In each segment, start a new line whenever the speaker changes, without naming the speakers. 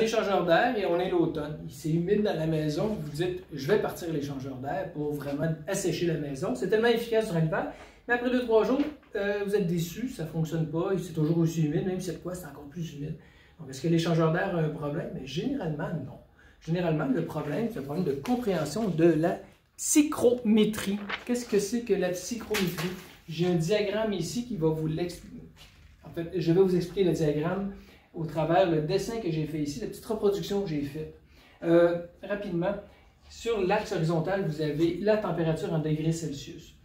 échangeur d'air et on est l'automne. C'est humide dans la maison, vous dites je vais partir l'échangeur d'air pour vraiment assécher la maison. C'est tellement efficace durant l'hiver, mais après 2-3 jours, vous êtes déçu, ça ne fonctionne pas, c'est toujours aussi humide, même si cette fois c'est encore plus humide. Donc est-ce que l'échangeur d'air a un problème? Mais généralement non. Généralement le problème, c'est un problème de compréhension de la psychrométrie. Qu'est-ce que c'est que la psychrométrie? J'ai un diagramme ici qui va vous l'expliquer. En fait, je vais vous expliquer le diagramme au travers le dessin que j'ai fait ici, la petite reproduction que j'ai faite. Rapidement, sur l'axe horizontal, vous avez la température en degrés Celsius.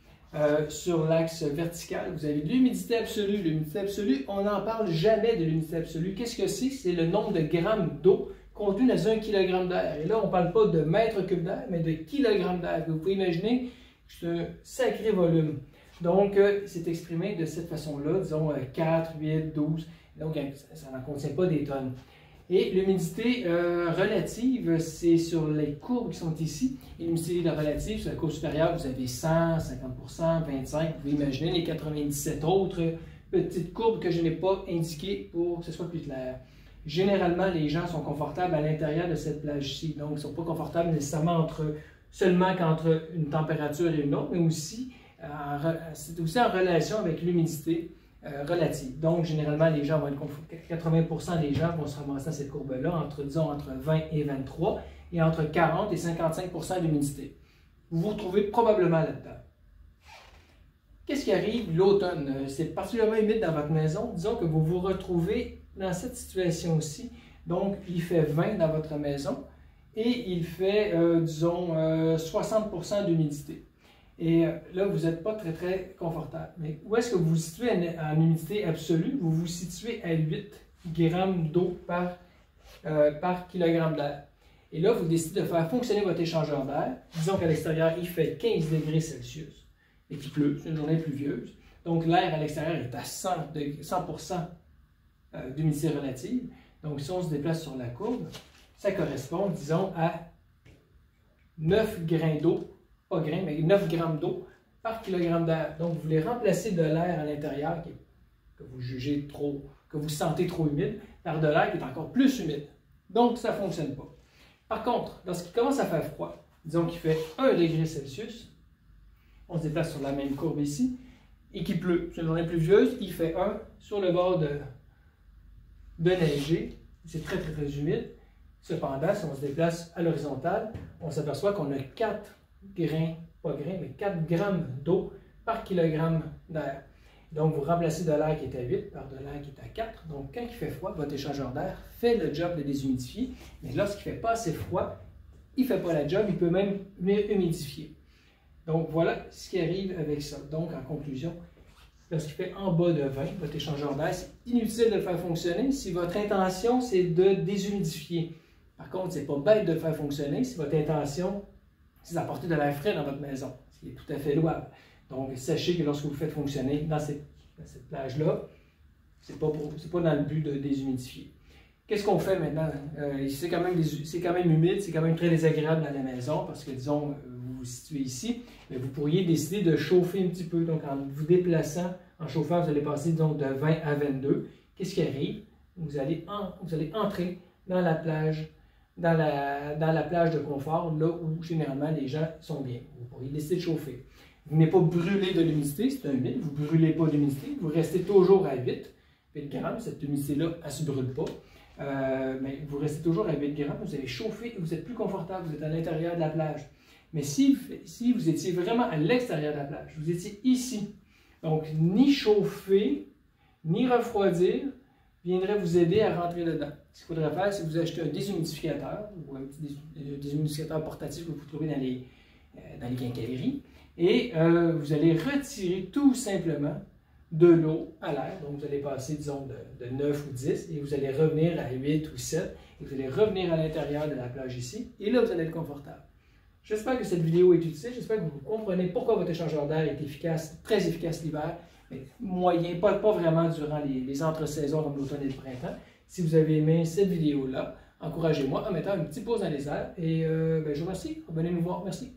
Sur l'axe vertical, vous avez l'humidité absolue. L'humidité absolue, on n'en parle jamais de l'humidité absolue. Qu'est-ce que c'est? C'est le nombre de grammes d'eau contenu dans 1 kg d'air. Et là, on ne parle pas de mètres cubes d'air, mais de kilogrammes d'air. Vous pouvez imaginer que c'est un sacré volume. Donc, c'est exprimé de cette façon-là, disons 4, 8, 12. Donc, ça n'en contient pas des tonnes. Et l'humidité relative, c'est sur les courbes qui sont ici. Et l'humidité relative, sur la courbe supérieure, vous avez 100, 50%, 25%. Vous pouvez imaginer les 97 autres petites courbes que je n'ai pas indiquées pour que ce soit plus clair. Généralement, les gens sont confortables à l'intérieur de cette plage-ci. Donc, ils ne sont pas confortables nécessairement seulement qu'entre une température et une autre, mais aussi c'est aussi en relation avec l'humidité relative. Donc, généralement, les gens vont être 80% des gens vont se ramasser dans cette courbe-là, disons, entre 20 et 23, et entre 40 et 55% d'humidité. Vous vous retrouvez probablement là-dedans. Qu'est-ce qui arrive l'automne? C'est particulièrement humide dans votre maison. Disons que vous vous retrouvez dans cette situation-ci. Donc, il fait 20 dans votre maison et il fait, disons, 60% d'humidité. Et là, vous n'êtes pas très, très confortable. Mais où est-ce que vous vous situez en humidité absolue? Vous vous situez à 8 grammes d'eau par kilogramme d'air. Et là, vous décidez de faire fonctionner votre échangeur d'air. Disons qu'à l'extérieur, il fait 15 degrés Celsius et qu'il pleut, c'est une journée pluvieuse. Donc, l'air à l'extérieur est à 100% d'humidité relative. Donc, si on se déplace sur la courbe, ça correspond, disons, à 9 grains d'eau. Pas grains, mais 9 grammes d'eau par kilogramme d'air. Donc, vous voulez remplacer de l'air à l'intérieur que vous jugez trop, que vous sentez trop humide, par de l'air qui est encore plus humide. Donc, ça ne fonctionne pas. Par contre, lorsqu'il commence à faire froid, disons qu'il fait 1 degré Celsius, on se déplace sur la même courbe ici, et qu'il pleut, c'est une journée pluvieuse, il fait 1 sur le bord de neiger, c'est très, très, très humide. Cependant, si on se déplace à l'horizontale, on s'aperçoit qu'on a 4 grammes d'eau par kilogramme d'air. Donc, vous remplacez de l'air qui est à 8 par de l'air qui est à 4. Donc, quand il fait froid, votre échangeur d'air fait le job de déshumidifier. Mais lorsqu'il ne fait pas assez froid, il ne fait pas la job, il peut même venir humidifier. Donc, voilà ce qui arrive avec ça. Donc, en conclusion, lorsqu'il fait en bas de 20, votre échangeur d'air, c'est inutile de le faire fonctionner si votre intention, c'est de déshumidifier. Par contre, ce n'est pas bête de le faire fonctionner si votre intention, c'est d'apporter de l'air frais dans votre maison, ce qui est tout à fait louable. Donc, sachez que lorsque vous faites fonctionner dans cette plage-là, ce n'est pas dans le but de déshumidifier. Qu'est-ce qu'on fait maintenant? C'est quand même humide, c'est quand même très désagréable dans la maison parce que, disons, vous vous situez ici, mais vous pourriez décider de chauffer un petit peu. Donc, en vous déplaçant, en chauffant, vous allez passer donc de 20 à 22. Qu'est-ce qui arrive? Vous allez entrer dans la plage dans la plage de confort, là où généralement les gens sont bien. Vous pourriez décider de chauffer. Vous n'êtes pas brûlé de l'humidité, c'est un mythe, vous ne brûlez pas d'humidité, vous restez toujours à 8 grammes, cette humidité-là, elle ne se brûle pas. Mais vous restez toujours à 8 grammes, vous avez chauffé, vous êtes plus confortable, vous êtes à l'intérieur de la plage. Mais si vous étiez vraiment à l'extérieur de la plage, vous étiez ici, donc ni chauffer, ni refroidir, viendrait vous aider à rentrer dedans. Ce qu'il faudrait faire, c'est vous acheter un déshumidificateur ou un petit déshumidificateur portatif que vous trouvez dans les quincailleries et vous allez retirer tout simplement de l'eau à l'air. Donc, vous allez passer, disons, de 9 ou 10 et vous allez revenir à 8 ou 7 et vous allez revenir à l'intérieur de la plage ici et là, vous allez être confortable. J'espère que cette vidéo est utile. J'espère que vous comprenez pourquoi votre échangeur d'air est efficace, très efficace l'hiver, mais moyen, pas vraiment durant les entre-saisons comme l'automne et le printemps. Si vous avez aimé cette vidéo-là, encouragez-moi en mettant un petit pouce dans les airs et je vous remercie. Venez nous voir. Merci.